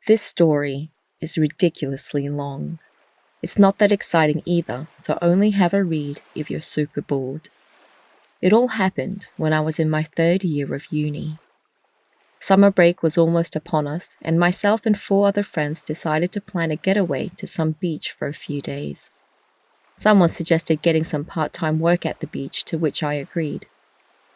This story is ridiculously long. It's not that exciting either, so only have a read if you're super bored. It all happened when I was in my third year of uni. Summer break was almost upon us, and myself and 4 other friends decided to plan a getaway to some beach for a few days. Someone suggested getting some part-time work at the beach, to which I agreed.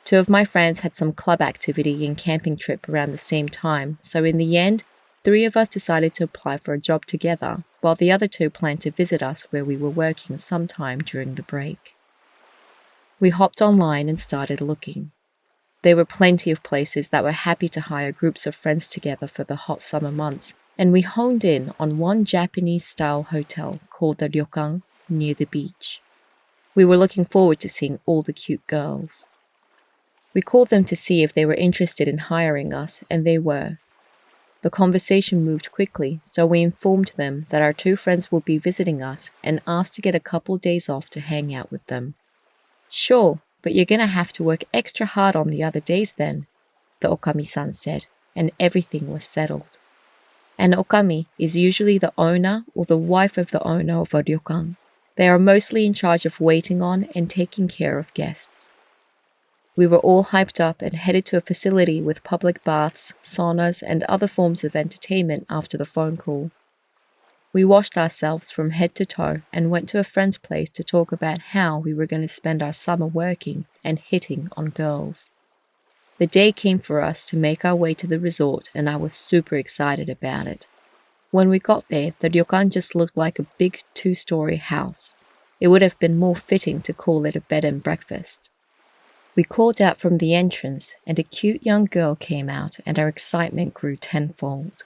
2 of my friends had some club activity and camping trip around the same time, so in the end, 3 of us decided to apply for a job together, while the other 2 planned to visit us where we were working sometime during the break. We hopped online and started looking. There were plenty of places that were happy to hire groups of friends together for the hot summer months, and we honed in on one Japanese-style hotel called the ryokan near the beach. We were looking forward to seeing all the cute girls. We called them to see if they were interested in hiring us, and they were. The conversation moved quickly, so we informed them that our 2 friends would be visiting us and asked to get a couple days off to hang out with them. "Sure, but you're gonna have to work extra hard on the other days then," the okami-san said, and everything was settled. An okami is usually the owner or the wife of the owner of a ryokan. They are mostly in charge of waiting on and taking care of guests. We were all hyped up and headed to a facility with public baths, saunas, and other forms of entertainment after the phone call. We washed ourselves from head to toe and went to a friend's place to talk about how we were going to spend our summer working and hitting on girls. The day came for us to make our way to the resort, and I was super excited about it. When we got there, the ryokan just looked like a big 2-story house. It would have been more fitting to call it a bed and breakfast. We called out from the entrance, and a cute young girl came out, and our excitement grew tenfold.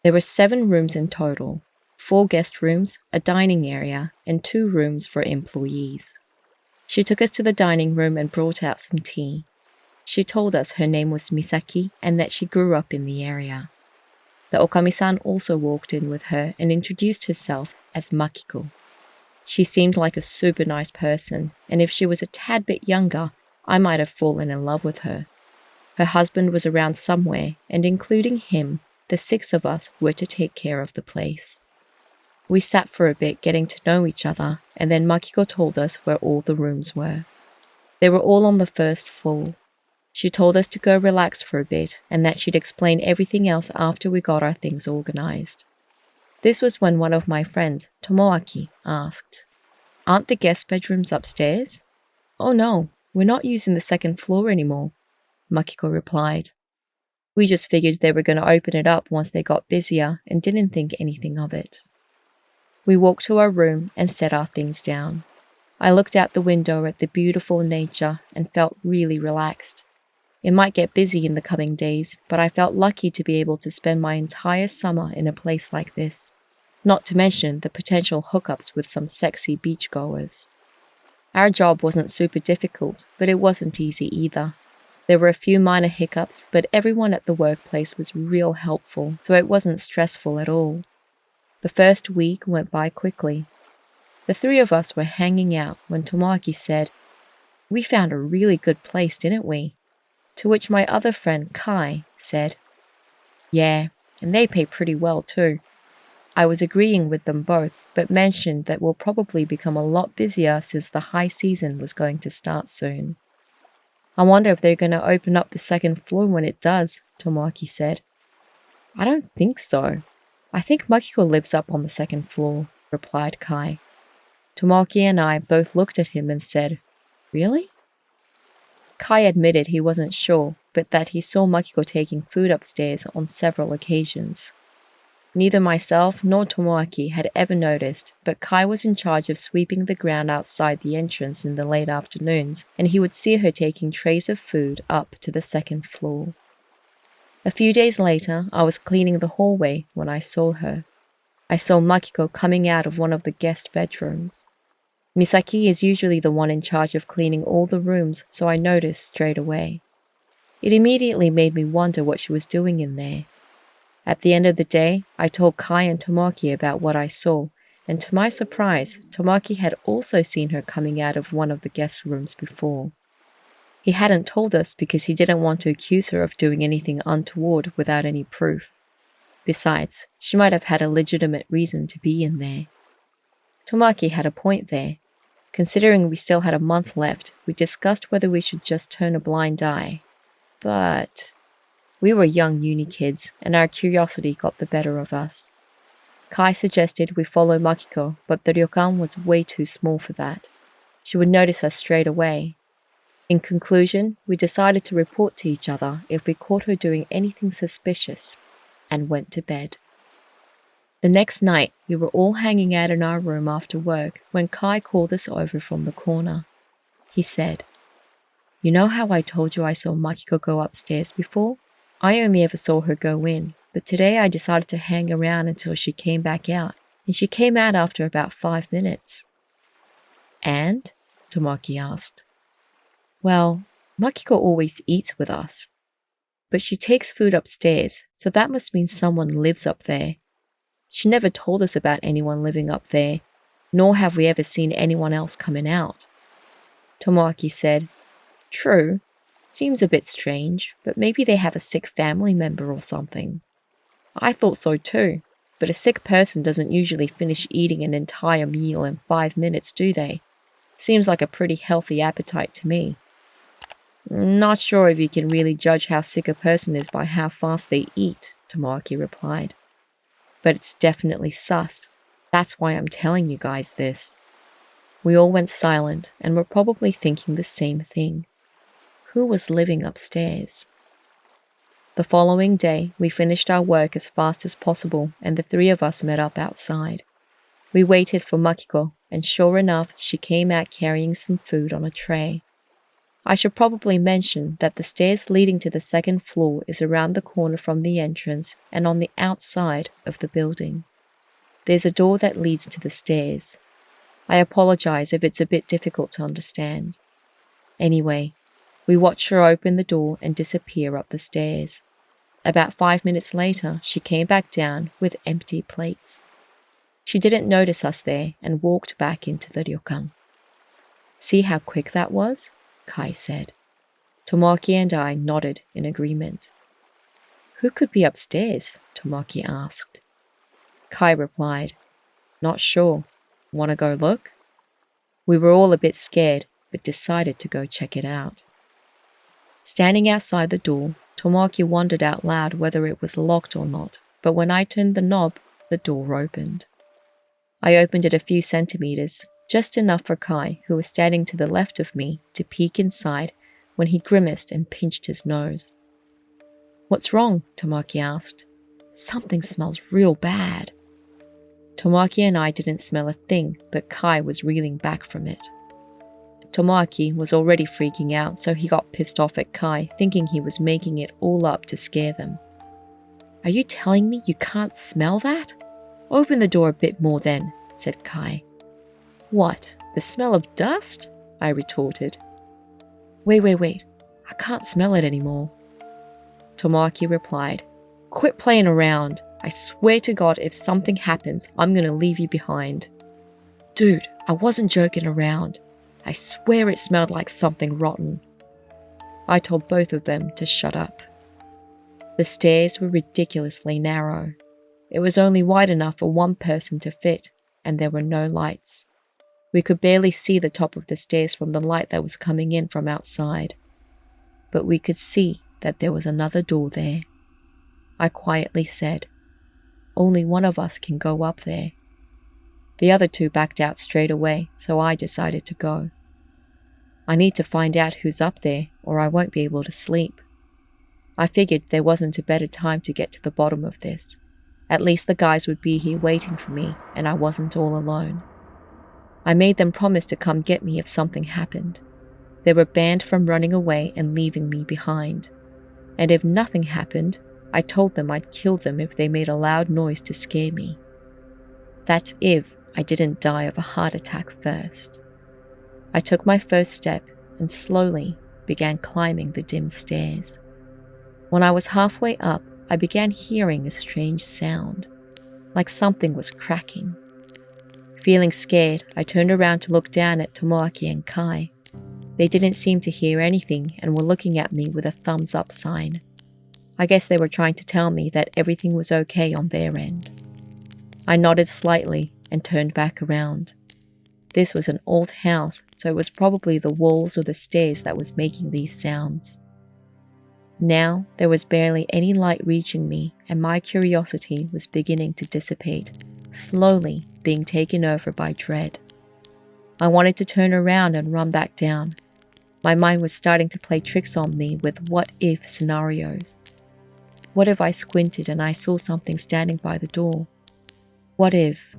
There were 7 rooms in total, 4 guest rooms, a dining area, and 2 rooms for employees. She took us to the dining room and brought out some tea. She told us her name was Misaki and that she grew up in the area. The okami-san also walked in with her and introduced herself as Makiko. She seemed like a super nice person, and if she was a tad bit younger, I might have fallen in love with her. Her husband was around somewhere, and including him, the 6 of us were to take care of the place. We sat for a bit getting to know each other, and then Makiko told us where all the rooms were. They were all on the 1st floor. She told us to go relax for a bit, and that she'd explain everything else after we got our things organized. This was when one of my friends, Tomoaki, asked, "Aren't the guest bedrooms upstairs?" "Oh no, we're not using the 2nd floor anymore," Makiko replied. We just figured they were going to open it up once they got busier and didn't think anything of it. We walked to our room and set our things down. I looked out the window at the beautiful nature and felt really relaxed. It might get busy in the coming days, but I felt lucky to be able to spend my entire summer in a place like this, not to mention the potential hookups with some sexy beachgoers. Our job wasn't super difficult, but it wasn't easy either. There were a few minor hiccups, but everyone at the workplace was real helpful, so it wasn't stressful at all. The first week went by quickly. The 3 of us were hanging out when Tomoaki said, "We found a really good place, didn't we?" To which my other friend, Kai, said, "Yeah, and they pay pretty well too." I was agreeing with them both, but mentioned that we'll probably become a lot busier since the high season was going to start soon. "I wonder if they're going to open up the 2nd floor when it does," Tomoaki said. "I don't think so. I think Makiko lives up on the 2nd floor," replied Kai. Tomoaki and I both looked at him and said, "Really?" Kai admitted he wasn't sure, but that he saw Makiko taking food upstairs on several occasions. Neither myself nor Tomoaki had ever noticed, but Kai was in charge of sweeping the ground outside the entrance in the late afternoons, and he would see her taking trays of food up to the 2nd floor. A few days later, I was cleaning the hallway when I saw her. I saw Makiko coming out of one of the guest bedrooms. Misaki is usually the one in charge of cleaning all the rooms, so I noticed straight away. It immediately made me wonder what she was doing in there. At the end of the day, I told Kai and Tomoaki about what I saw, and to my surprise, Tomoaki had also seen her coming out of one of the guest rooms before. He hadn't told us because he didn't want to accuse her of doing anything untoward without any proof. Besides, she might have had a legitimate reason to be in there. Tomaki had a point there. Considering we still had a month left, we discussed whether we should just turn a blind eye. But we were young uni kids, and our curiosity got the better of us. Kai suggested we follow Makiko, but the ryokan was way too small for that. She would notice us straight away. In conclusion, we decided to report to each other if we caught her doing anything suspicious, and went to bed. The next night, we were all hanging out in our room after work when Kai called us over from the corner. He said, "You know how I told you I saw Makiko go upstairs before? I only ever saw her go in, but today I decided to hang around until she came back out, and she came out after about 5 minutes. And? Tomaki asked. Well, Makiko always eats with us. But she takes food upstairs, so that must mean someone lives up there. She never told us about anyone living up there, nor have we ever seen anyone else coming out. Tomaki said, True, seems a bit strange, but maybe they have a sick family member or something. I thought so too, but a sick person doesn't usually finish eating an entire meal in 5 minutes, do they? Seems like a pretty healthy appetite to me. Not sure if you can really judge how sick a person is by how fast they eat, Tomaki replied. But it's definitely sus. That's why I'm telling you guys this. We all went silent and were probably thinking the same thing. Who was living upstairs? The following day, we finished our work as fast as possible and the three of us met up outside. We waited for Makiko, and sure enough, she came out carrying some food on a tray. I should probably mention that the stairs leading to the second floor is around the corner from the entrance and on the outside of the building. There's a door that leads to the stairs. I apologize if it's a bit difficult to understand. Anyway, we watched her open the door and disappear up the stairs. About 5 minutes later, she came back down with empty plates. She didn't notice us there and walked back into the ryokan. See how quick that was? Kai said. Tomaki and I nodded in agreement. Who could be upstairs? Tomaki asked. Kai replied, Not sure. Want to go look? We were all a bit scared, but decided to go check it out. Standing outside the door, Tomaki wondered out loud whether it was locked or not, but when I turned the knob, the door opened. I opened it a few centimeters, just enough for Kai, who was standing to the left of me, to peek inside when he grimaced and pinched his nose. What's wrong? Tomaki asked. Something smells real bad. Tomaki and I didn't smell a thing, but Kai was reeling back from it. Tomaki was already freaking out, so he got pissed off at Kai, thinking he was making it all up to scare them. Are you telling me you can't smell that? Open the door a bit more then, said Kai. What, the smell of dust? I retorted. Wait, I can't smell it anymore. Tomaki replied, Quit playing around. I swear to God if something happens, I'm gonna leave you behind. Dude, I wasn't joking around. I swear it smelled like something rotten. I told both of them to shut up. The stairs were ridiculously narrow. It was only wide enough for one person to fit, and there were no lights. We could barely see the top of the stairs from the light that was coming in from outside. But we could see that there was another door there. I quietly said, Only one of us can go up there. The other two backed out straight away, so I decided to go. I need to find out who's up there, or I won't be able to sleep. I figured there wasn't a better time to get to the bottom of this. At least the guys would be here waiting for me, and I wasn't all alone. I made them promise to come get me if something happened. They were banned from running away and leaving me behind. And if nothing happened, I told them I'd kill them if they made a loud noise to scare me. That's if I didn't die of a heart attack first. I took my first step and slowly began climbing the dim stairs. When I was halfway up, I began hearing a strange sound, like something was cracking. Feeling scared, I turned around to look down at Tomoaki and Kai. They didn't seem to hear anything and were looking at me with a thumbs up sign. I guess they were trying to tell me that everything was okay on their end. I nodded slightly and turned back around. This was an old house, so it was probably the walls or the stairs that was making these sounds. Now, there was barely any light reaching me, and my curiosity was beginning to dissipate, slowly being taken over by dread. I wanted to turn around and run back down. My mind was starting to play tricks on me with what-if scenarios. What if I squinted and I saw something standing by the door? What if?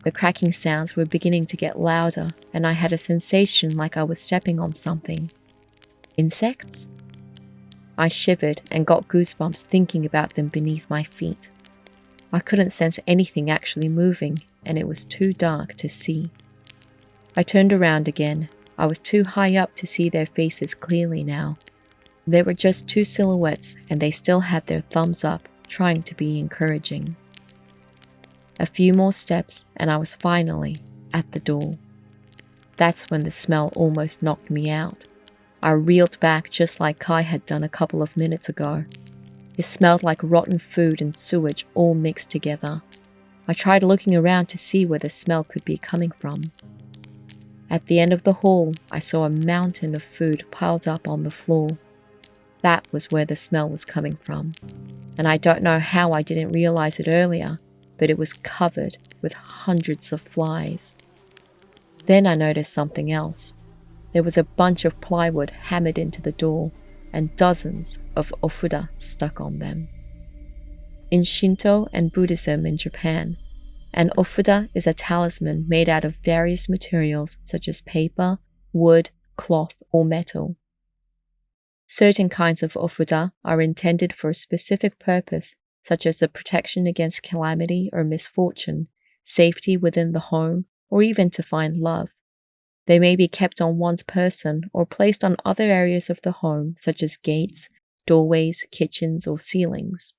The cracking sounds were beginning to get louder, and I had a sensation like I was stepping on something. Insects? I shivered and got goosebumps thinking about them beneath my feet. I couldn't sense anything actually moving, and it was too dark to see. I turned around again. I was too high up to see their faces clearly now. They were just two silhouettes, and they still had their thumbs up, trying to be encouraging. A few more steps, and I was finally at the door. That's when the smell almost knocked me out. I reeled back just like Kai had done a couple of minutes ago. It smelled like rotten food and sewage all mixed together. I tried looking around to see where the smell could be coming from. At the end of the hall, I saw a mountain of food piled up on the floor. That was where the smell was coming from. And I don't know how I didn't realize it earlier, but it was covered with hundreds of flies. Then I noticed something else. There was a bunch of plywood hammered into the door and dozens of ofuda stuck on them. In Shinto and Buddhism in Japan, an ofuda is a talisman made out of various materials such as paper, wood, cloth, or metal. Certain kinds of ofuda are intended for a specific purpose, such as the protection against calamity or misfortune, safety within the home, or even to find love. They may be kept on one's person or placed on other areas of the home, such as gates, doorways, kitchens, or ceilings.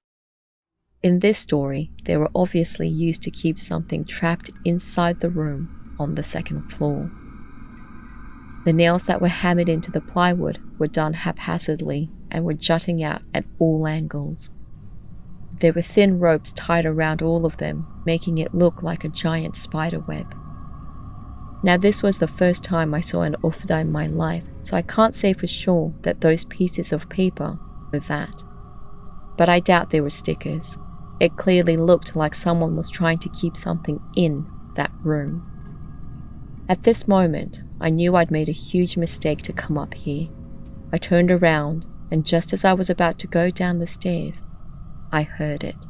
In this story, they were obviously used to keep something trapped inside the room on the second floor. The nails that were hammered into the plywood were done haphazardly and were jutting out at all angles. There were thin ropes tied around all of them, making it look like a giant spider web. Now, this was the first time I saw an ofuda in my life, so I can't say for sure that those pieces of paper were that. But I doubt they were stickers. It clearly looked like someone was trying to keep something in that room. At this moment, I knew I'd made a huge mistake to come up here. I turned around, and just as I was about to go down the stairs, I heard it.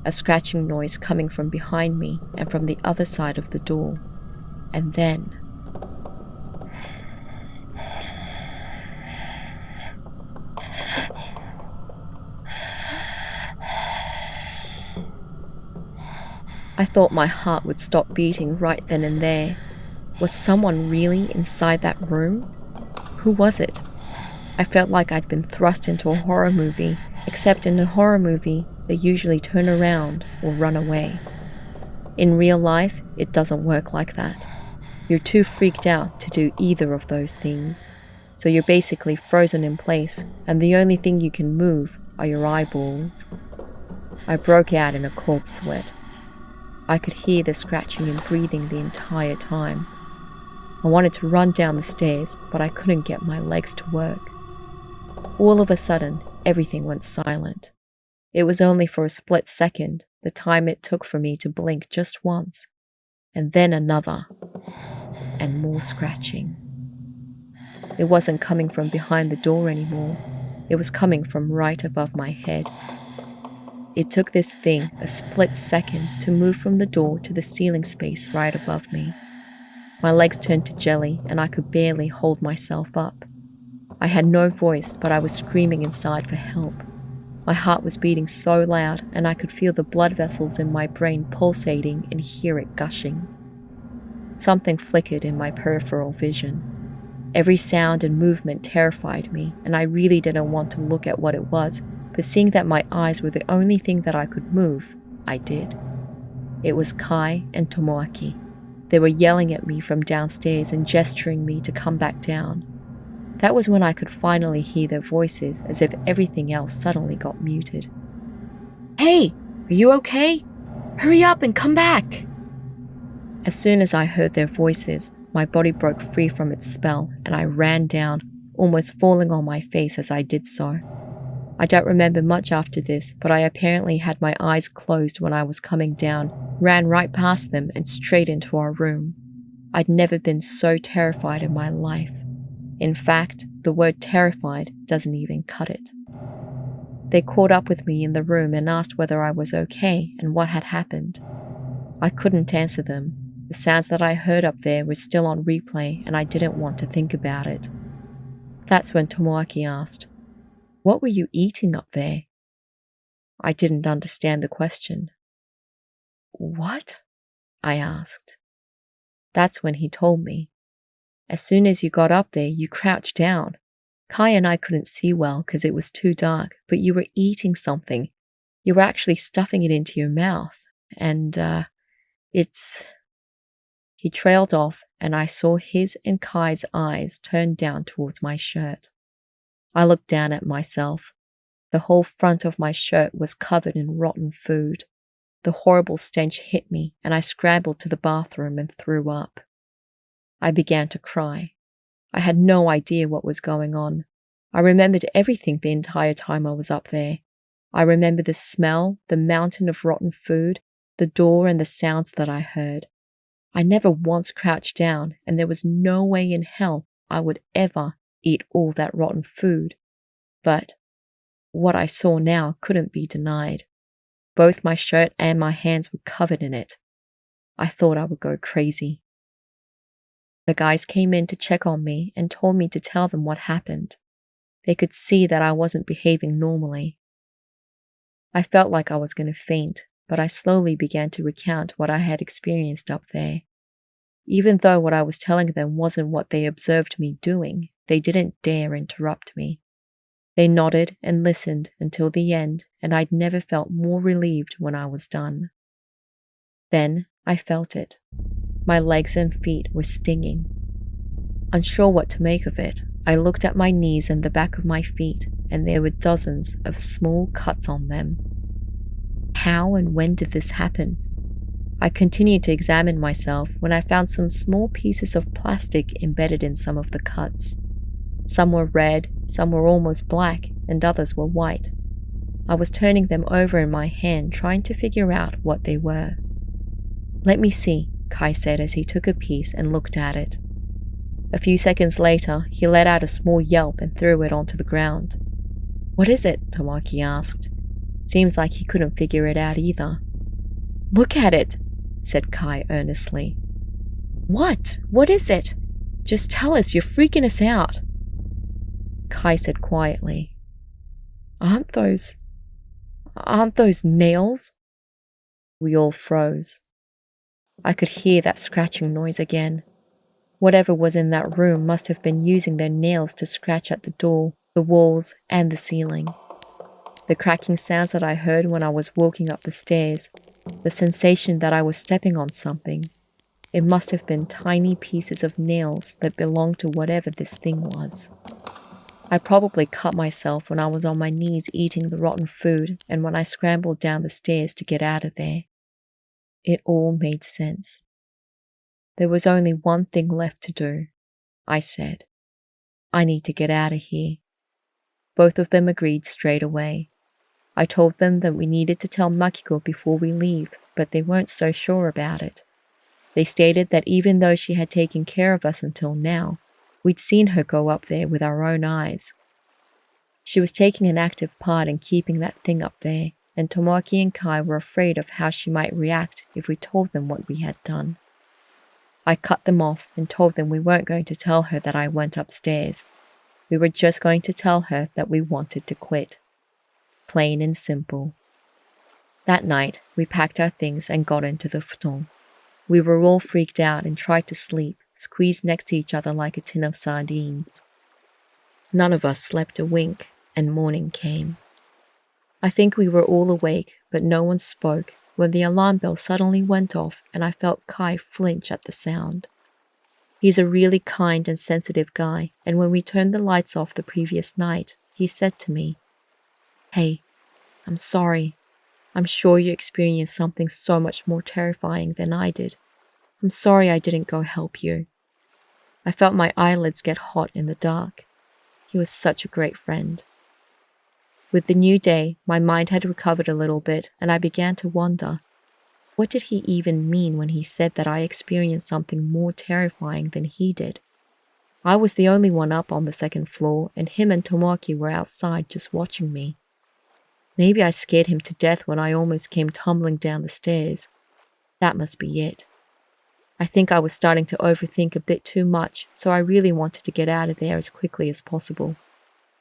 A scratching noise coming from behind me and from the other side of the door. And then I thought my heart would stop beating right then and there. Was someone really inside that room? Who was it? I felt like I'd been thrust into a horror movie, except in a horror movie, they usually turn around or run away. In real life, it doesn't work like that. You're too freaked out to do either of those things. So you're basically frozen in place, and the only thing you can move are your eyeballs. I broke out in a cold sweat. I could hear the scratching and breathing the entire time. I wanted to run down the stairs, but I couldn't get my legs to work. All of a sudden, everything went silent. It was only for a split second, the time it took for me to blink just once, and then another, and more scratching. It wasn't coming from behind the door anymore. It was coming from right above my head. It took this thing a split second to move from the door to the ceiling space right above me. My legs turned to jelly and I could barely hold myself up. I had no voice, but I was screaming inside for help. My heart was beating so loud and I could feel the blood vessels in my brain pulsating and hear it gushing. Something flickered in my peripheral vision. Every sound and movement terrified me, and I really didn't want to look at what it was, but seeing that my eyes were the only thing that I could move, I did. It was Kai and Tomoaki. They were yelling at me from downstairs and gesturing me to come back down. That was when I could finally hear their voices, as if everything else suddenly got muted. "Hey, are you okay? Hurry up and come back!" As soon as I heard their voices, my body broke free from its spell and I ran down, almost falling on my face as I did so. I don't remember much after this, but I apparently had my eyes closed when I was coming down, ran right past them and straight into our room. I'd never been so terrified in my life. In fact, the word terrified doesn't even cut it. They caught up with me in the room and asked whether I was okay and what had happened. I couldn't answer them. The sounds that I heard up there were still on replay and I didn't want to think about it. That's when Tomoaki asked, "What were you eating up there?" I didn't understand the question. "What?" I asked. That's when he told me. As soon as you got up there, you crouched down. Kai and I couldn't see well because it was too dark, but you were eating something. You were actually stuffing it into your mouth. And, He trailed off, and I saw his and Kai's eyes turn down towards my shirt. I looked down at myself. The whole front of my shirt was covered in rotten food. The horrible stench hit me, and I scrambled to the bathroom and threw up. I began to cry. I had no idea what was going on. I remembered everything the entire time I was up there. I remember the smell, the mountain of rotten food, the door and the sounds that I heard. I never once crouched down, and there was no way in hell I would ever eat all that rotten food. But what I saw now couldn't be denied. Both my shirt and my hands were covered in it. I thought I would go crazy. The guys came in to check on me and told me to tell them what happened. They could see that I wasn't behaving normally. I felt like I was going to faint, but I slowly began to recount what I had experienced up there. Even though what I was telling them wasn't what they observed me doing, they didn't dare interrupt me. They nodded and listened until the end, and I'd never felt more relieved when I was done. Then I felt it. My legs and feet were stinging. Unsure what to make of it, I looked at my knees and the back of my feet, and there were dozens of small cuts on them. How and when did this happen? I continued to examine myself when I found some small pieces of plastic embedded in some of the cuts. Some were red, some were almost black, and others were white. I was turning them over in my hand, trying to figure out what they were. "Let me see," Kai said as he took a piece and looked at it. A few seconds later, he let out a small yelp and threw it onto the ground. "What is it?" Tomoaki asked. Seems like he couldn't figure it out either. "Look at it," said Kai earnestly. "What? What is it? Just tell us, you're freaking us out." Kai said quietly, Aren't those nails?" We all froze. I could hear that scratching noise again. Whatever was in that room must have been using their nails to scratch at the door, the walls, and the ceiling. The cracking sounds that I heard when I was walking up the stairs, the sensation that I was stepping on something. It must have been tiny pieces of nails that belonged to whatever this thing was. I probably cut myself when I was on my knees eating the rotten food and when I scrambled down the stairs to get out of there. It all made sense. There was only one thing left to do, I said. I need to get out of here. Both of them agreed straight away. I told them that we needed to tell Makiko before we leave, but they weren't so sure about it. They stated that even though she had taken care of us until now, we'd seen her go up there with our own eyes. She was taking an active part in keeping that thing up there, and Tomoaki and Kai were afraid of how she might react if we told them what we had done. I cut them off and told them we weren't going to tell her that I went upstairs. We were just going to tell her that we wanted to quit. Plain and simple. That night, we packed our things and got into the futon. We were all freaked out and tried to sleep, squeezed next to each other like a tin of sardines. None of us slept a wink, and morning came. I think we were all awake, but no one spoke when the alarm bell suddenly went off and I felt Kai flinch at the sound. He's a really kind and sensitive guy, and when we turned the lights off the previous night, he said to me, "Hey, I'm sorry. I'm sure you experienced something so much more terrifying than I did. I'm sorry I didn't go help you." I felt my eyelids get hot in the dark. He was such a great friend. With the new day, my mind had recovered a little bit, and I began to wonder, what did he even mean when he said that I experienced something more terrifying than he did? I was the only one up on the second floor, and him and Tomoaki were outside just watching me. Maybe I scared him to death when I almost came tumbling down the stairs. That must be it. I think I was starting to overthink a bit too much, so I really wanted to get out of there as quickly as possible.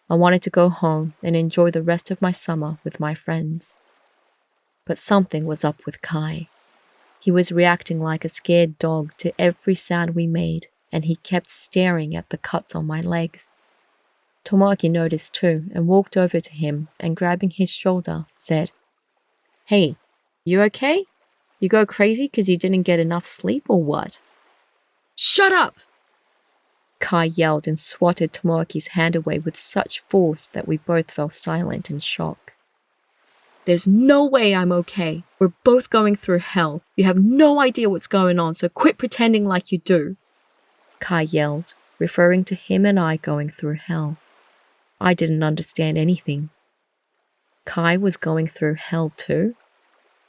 I wanted to go home and enjoy the rest of my summer with my friends. But something was up with Kai. He was reacting like a scared dog to every sound we made, and he kept staring at the cuts on my legs. Tomoaki noticed too and walked over to him and, grabbing his shoulder, said, "Hey, you okay? You go crazy because you didn't get enough sleep or what?" "Shut up!" Kai yelled and swatted Tomoaki's hand away with such force that we both fell silent in shock. "There's no way I'm okay. We're both going through hell. You have no idea what's going on, so quit pretending like you do," Kai yelled, referring to him and I going through hell. I didn't understand anything. Kai was going through hell too?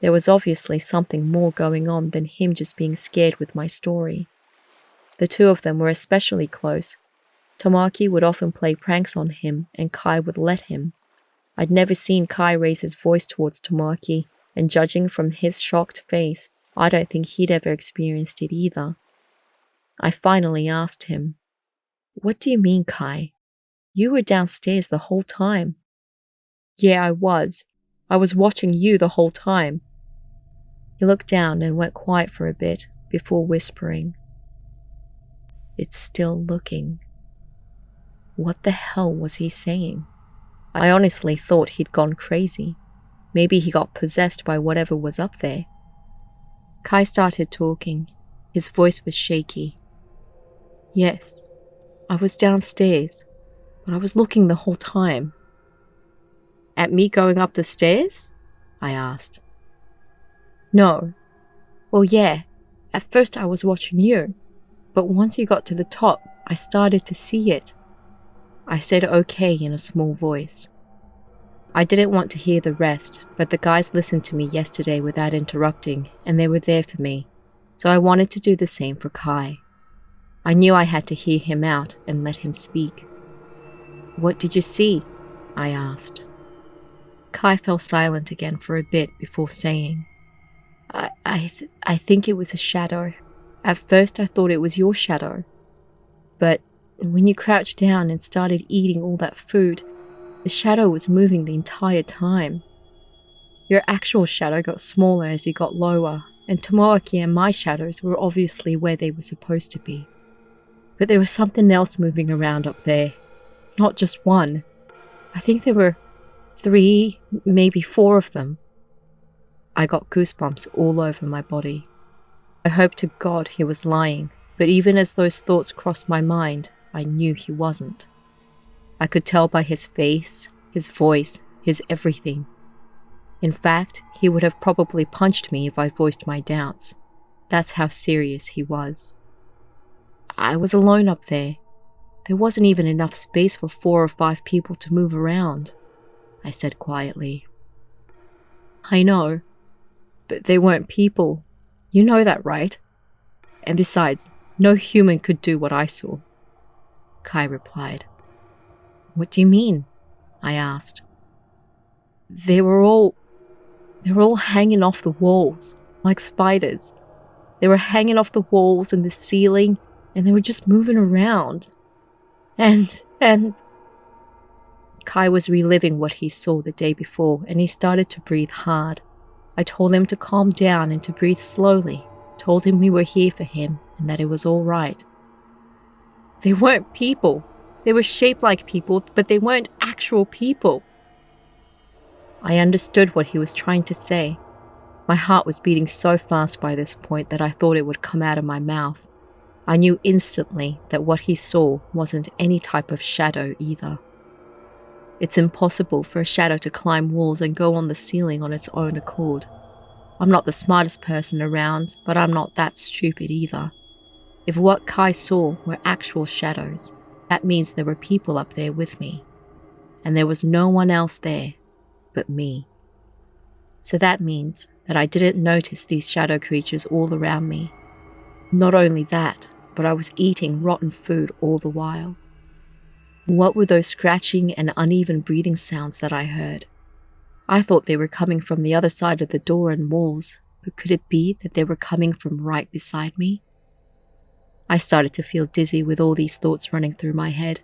There was obviously something more going on than him just being scared with my story. The two of them were especially close. Tomoaki would often play pranks on him, and Kai would let him. I'd never seen Kai raise his voice towards Tomoaki, and judging from his shocked face, I don't think he'd ever experienced it either. I finally asked him, "What do you mean, Kai? You were downstairs the whole time." "Yeah, I was. I was watching you the whole time." He looked down and went quiet for a bit before whispering, "It's still looking." What the hell was he saying? I honestly thought he'd gone crazy. Maybe he got possessed by whatever was up there. Kai started talking. His voice was shaky. "Yes, I was downstairs, but I was looking the whole time." "At me going up the stairs?" I asked. "No. Well, yeah, at first I was watching you, but once you got to the top, I started to see it." I said okay in a small voice. I didn't want to hear the rest, but the guys listened to me yesterday without interrupting, and they were there for me, so I wanted to do the same for Kai. I knew I had to hear him out and let him speak. "What did you see?" I asked. Kai fell silent again for a bit before saying, I think it was a shadow. At first I thought it was your shadow. But when you crouched down and started eating all that food, the shadow was moving the entire time. Your actual shadow got smaller as you got lower, and Tomoaki and my shadows were obviously where they were supposed to be. But there was something else moving around up there. Not just one. I think there were 3, maybe 4 of them." I got goosebumps all over my body. I hoped to God he was lying, but even as those thoughts crossed my mind, I knew he wasn't. I could tell by his face, his voice, his everything. In fact, he would have probably punched me if I voiced my doubts. That's how serious he was. I was alone up there. There wasn't even enough space for 4 or 5 people to move around, I said quietly. "I know, but they weren't people. You know that, right? And besides, no human could do what I saw," Kai replied. "What do you mean?" I asked. They were all hanging off the walls, like spiders. They were hanging off the walls and the ceiling, and they were just moving around. And Kai was reliving what he saw the day before, and he started to breathe hard. I told him to calm down and to breathe slowly, told him we were here for him and that it was all right. They weren't people. They were shaped like people, but they weren't actual people. I understood what he was trying to say. My heart was beating so fast by this point that I thought it would come out of my mouth. I knew instantly that what he saw wasn't any type of shadow either. It's impossible for a shadow to climb walls and go on the ceiling on its own accord. I'm not the smartest person around, but I'm not that stupid either. If what Kai saw were actual shadows, that means there were people up there with me. And there was no one else there but me. So that means that I didn't notice these shadow creatures all around me. Not only that, but I was eating rotten food all the while. What were those scratching and uneven breathing sounds that I heard? I thought they were coming from the other side of the door and walls, but could it be that they were coming from right beside me? I started to feel dizzy with all these thoughts running through my head.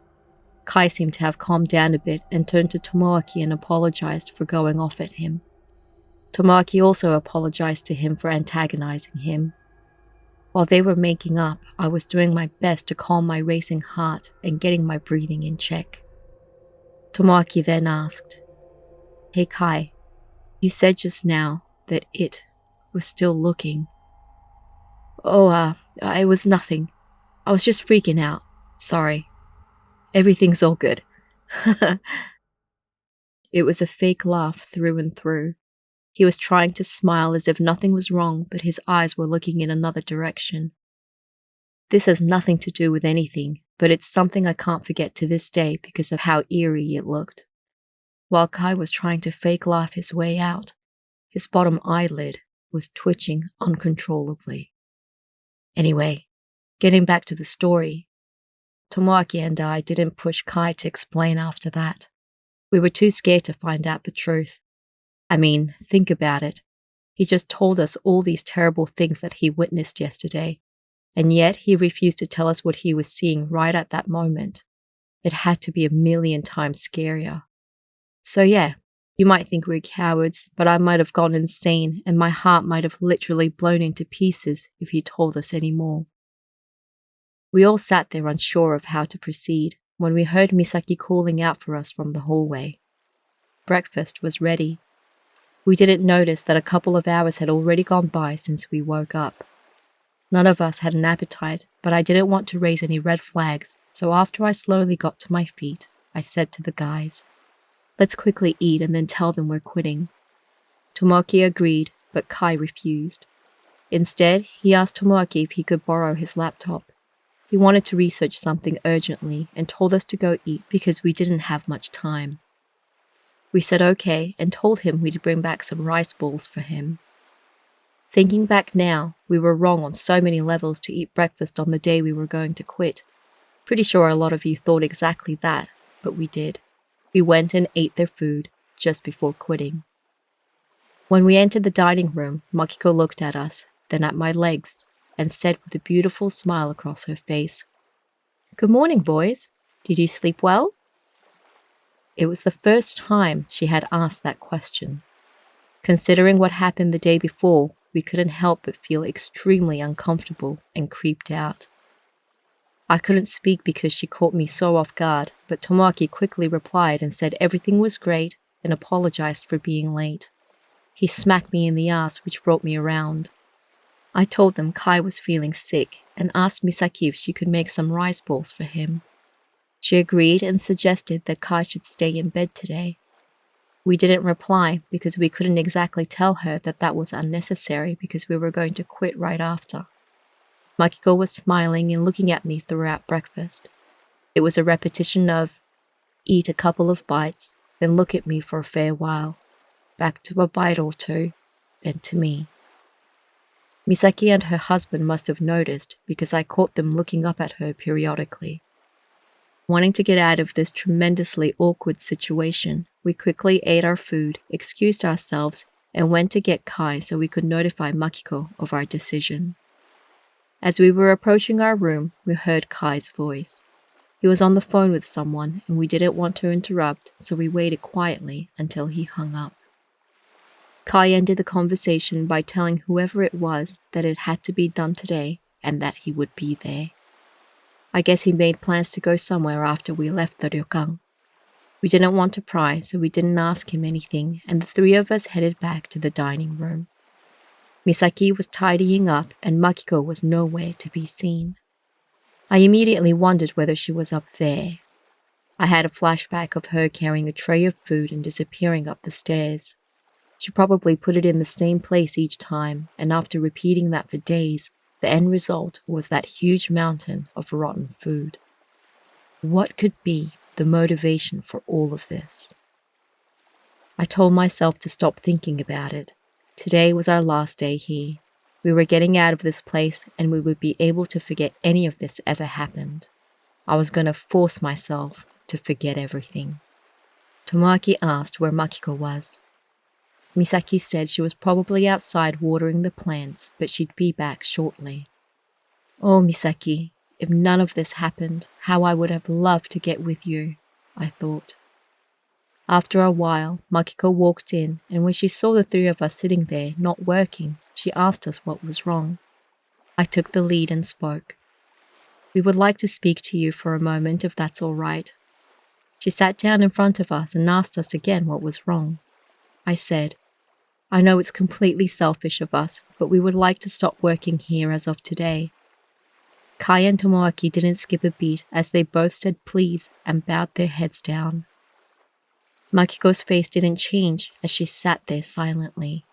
Kai seemed to have calmed down a bit and turned to Tomoaki and apologized for going off at him. Tomoaki also apologized to him for antagonizing him. While they were making up, I was doing my best to calm my racing heart and getting my breathing in check. Tomoaki then asked, "Hey Kai, you said just now that it was still looking." "Oh, it was nothing. I was just freaking out. Sorry. Everything's all good." It was a fake laugh through and through. He was trying to smile as if nothing was wrong, but his eyes were looking in another direction. This has nothing to do with anything, but it's something I can't forget to this day because of how eerie it looked. While Kai was trying to fake laugh his way out, his bottom eyelid was twitching uncontrollably. Anyway, getting back to the story, Tomoaki and I didn't push Kai to explain after that. We were too scared to find out the truth. I mean, think about it. He just told us all these terrible things that he witnessed yesterday, and yet he refused to tell us what he was seeing right at that moment. It had to be 1,000,000 times scarier. So yeah, you might think we're cowards, but I might have gone insane and my heart might have literally blown into pieces if he told us any more. We all sat there unsure of how to proceed when we heard Misaki calling out for us from the hallway. Breakfast was ready. We didn't notice that a couple of hours had already gone by since we woke up. None of us had an appetite, but I didn't want to raise any red flags, so after I slowly got to my feet, I said to the guys, "Let's quickly eat and then tell them we're quitting." Tomoaki agreed, but Kai refused. Instead, he asked Tomoaki if he could borrow his laptop. He wanted to research something urgently and told us to go eat because we didn't have much time. We said okay and told him we'd bring back some rice balls for him. Thinking back now, we were wrong on so many levels to eat breakfast on the day we were going to quit. Pretty sure a lot of you thought exactly that, but we did. We went and ate their food just before quitting. When we entered the dining room, Makiko looked at us, then at my legs, and said with a beautiful smile across her face, "Good morning, boys. Did you sleep well?" It was the first time she had asked that question. Considering what happened the day before, we couldn't help but feel extremely uncomfortable and creeped out. I couldn't speak because she caught me so off guard, but Tomoaki quickly replied and said everything was great and apologized for being late. He smacked me in the ass, which brought me around. I told them Kai was feeling sick and asked Misaki if she could make some rice balls for him. She agreed and suggested that Kai should stay in bed today. We didn't reply because we couldn't exactly tell her that that was unnecessary because we were going to quit right after. Makiko was smiling and looking at me throughout breakfast. It was a repetition of, eat a couple of bites, then look at me for a fair while, back to a bite or two, then to me. Misaki and her husband must have noticed because I caught them looking up at her periodically. Wanting to get out of this tremendously awkward situation, we quickly ate our food, excused ourselves, and went to get Kai so we could notify Makiko of our decision. As we were approaching our room, we heard Kai's voice. He was on the phone with someone, and we didn't want to interrupt, so we waited quietly until he hung up. Kai ended the conversation by telling whoever it was that it had to be done today and that he would be there. I guess he made plans to go somewhere after we left the ryokan. We didn't want to pry, so we didn't ask him anything, and the three of us headed back to the dining room. Misaki was tidying up, and Makiko was nowhere to be seen. I immediately wondered whether she was up there. I had a flashback of her carrying a tray of food and disappearing up the stairs. She probably put it in the same place each time, and after repeating that for days, the end result was that huge mountain of rotten food. What could be the motivation for all of this? I told myself to stop thinking about it. Today was our last day here. We were getting out of this place and we would be able to forget any of this ever happened. I was going to force myself to forget everything. Tomoaki asked where Makiko was. Misaki said she was probably outside watering the plants, but she'd be back shortly. Oh, Misaki, if none of this happened, how I would have loved to get with you, I thought. After a while, Makiko walked in, and when she saw the three of us sitting there, not working, she asked us what was wrong. I took the lead and spoke. We would like to speak to you for a moment, if that's all right. She sat down in front of us and asked us again what was wrong. I said, I know it's completely selfish of us, but we would like to stop working here as of today. Kai and Tomoaki didn't skip a beat as they both said please and bowed their heads down. Makiko's face didn't change as she sat there silently.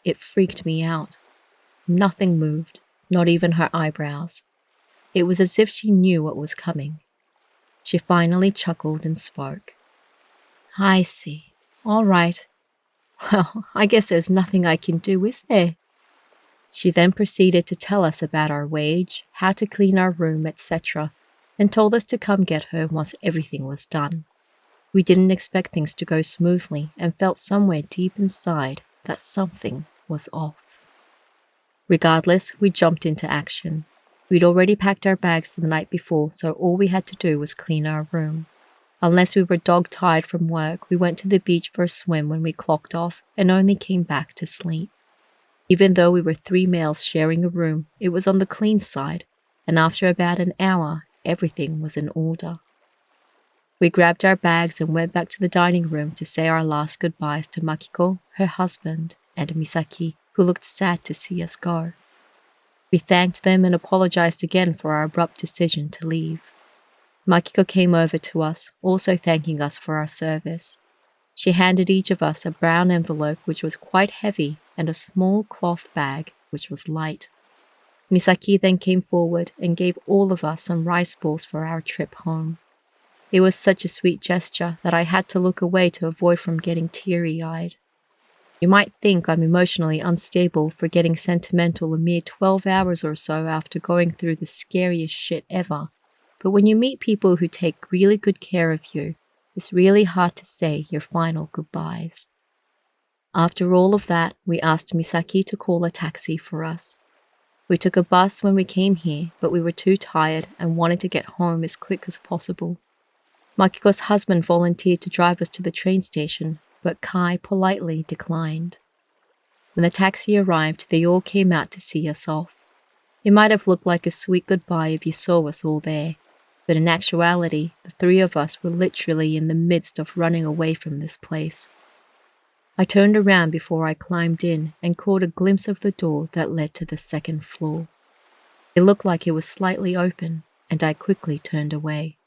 It freaked me out. Nothing moved, not even her eyebrows. It was as if she knew what was coming. She finally chuckled and spoke. I see. All right. Well, I guess there's nothing I can do, is there? She then proceeded to tell us about our wage, how to clean our room, etc., and told us to come get her once everything was done. We didn't expect things to go smoothly and felt somewhere deep inside that something was off. Regardless, we jumped into action. We'd already packed our bags the night before, so all we had to do was clean our room. Unless we were dog-tired from work, we went to the beach for a swim when we clocked off and only came back to sleep. Even though we were 3 males sharing a room, it was on the clean side, and after about an hour, everything was in order. We grabbed our bags and went back to the dining room to say our last goodbyes to Makiko, her husband, and Misaki, who looked sad to see us go. We thanked them and apologized again for our abrupt decision to leave. Makiko came over to us, also thanking us for our service. She handed each of us a brown envelope which was quite heavy and a small cloth bag which was light. Misaki then came forward and gave all of us some rice balls for our trip home. It was such a sweet gesture that I had to look away to avoid from getting teary-eyed. You might think I'm emotionally unstable for getting sentimental a mere 12 hours or so after going through the scariest shit ever, but when you meet people who take really good care of you, it's really hard to say your final goodbyes. After all of that, we asked Misaki to call a taxi for us. We took a bus when we came here, but we were too tired and wanted to get home as quick as possible. Makiko's husband volunteered to drive us to the train station, but Kai politely declined. When the taxi arrived, they all came out to see us off. It might have looked like a sweet goodbye if you saw us all there, but in actuality, the 3 of us were literally in the midst of running away from this place. I turned around before I climbed in and caught a glimpse of the door that led to the 2nd floor. It looked like it was slightly open, and I quickly turned away.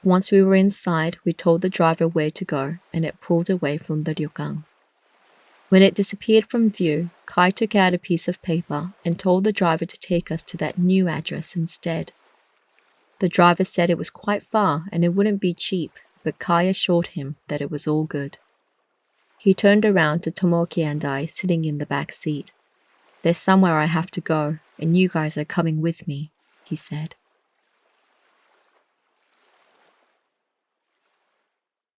Once we were inside, we told the driver where to go, and it pulled away from the ryokan. When it disappeared from view, Kai took out a piece of paper and told the driver to take us to that new address instead. The driver said it was quite far and it wouldn't be cheap, but Kai assured him that it was all good. He turned around to Tomoki and I sitting in the back seat. There's somewhere I have to go, and you guys are coming with me, he said.